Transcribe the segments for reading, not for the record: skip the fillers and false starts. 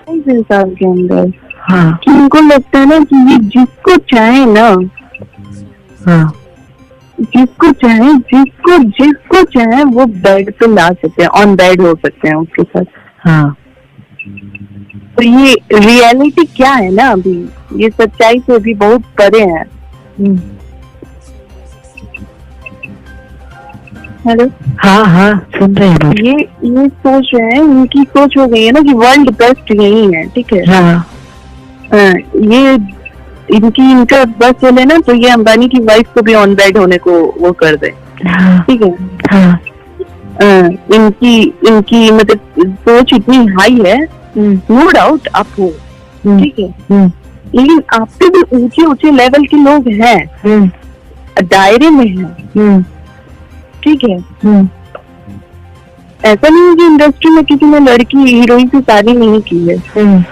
इंसान के अंदर हाँ कि उनको लगता है ना कि ये जिसको चाहे ना, हाँ जिसको चाहे वो बेड पे ला सकते हैं, ऑन बेड हो सकते हैं उसके साथ। हाँ तो ये रियलिटी क्या है ना, अभी ये सच्चाई से भी बहुत परे है। हेलो, हाँ हाँ सुन रहे हैं। ये सोच रहे हैं, इनकी सोच हो गई है ना कि वर्ल्ड बेस्ट यही है, ठीक है। हाँ ये इनका बस चले ना तो ये अंबानी की वाइफ को भी ऑन बेड होने को वो कर दे, ठीक है। हाँ इनकी मतलब सोच इतनी हाई है, नो डाउट आप हो, ठीक है। लेकिन आप पे भी ऊंचे लेवल के लोग हैं, दायरे में हैं, ठीक है। ऐसा नहीं है कि इंडस्ट्री में किसी ने लड़की हीरोइन से शादी नहीं की है।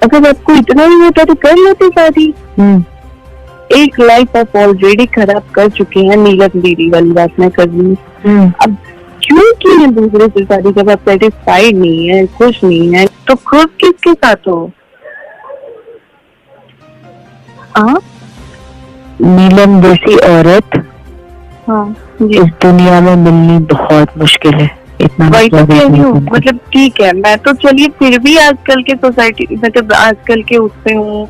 अगर आपको इतना ही होता तो कर लेते शादी। एक लाइफ आप ऑलरेडी खराब कर चुके हैं, नीलम दीदी वाली बात मैं कर रही हूँ। अब क्यों की है दूसरे से शादी जब आप सेटिस्फाइड नहीं है, खुश नहीं है, तो खुद किसके साथ हो? नीलम जैसी औरत इस दुनिया में मिलनी बहुत मुश्किल है, इतना वही तो कह रही हूँ। मतलब ठीक है, मैं तो चलिए फिर भी आजकल के सोसाइटी मतलब आजकल के उससे हूँ,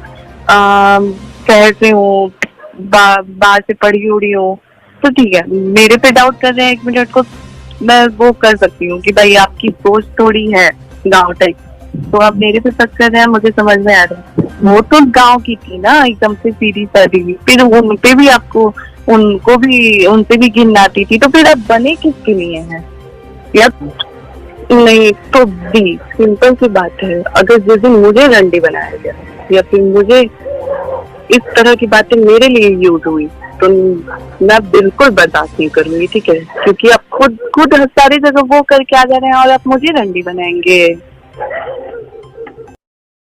शहर से हूँ, बाहर से पढ़ी उड़ी हूँ, तो ठीक है। मेरे पे डाउट कर रहे हैं 1 मिनट को, मैं वो कर सकती हूँ कि भाई आपकी सोच थोड़ी है गाँव टाइप, तो आप मेरे पे शक कर रहे हैं, मुझे समझ में आ रहा है। वो तो गाँव की थी ना, एकदम से सीधी सादी, फिर उन पे भी आपको उनसे भी घिन आती थी, तो फिर आप बने किसके लिए हैं? या नहीं तो भी सिंपल सी बात है, अगर जिस दिन मुझे रंडी बनाया गया या फिर मुझे इस तरह की बातें मेरे लिए यूज हुई तो मैं बिल्कुल बर्दाश्त नहीं करूंगी, ठीक है। क्योंकि आप खुद सारी जगह वो करके आ जा रहे हैं और आप मुझे रंडी बनाएंगे।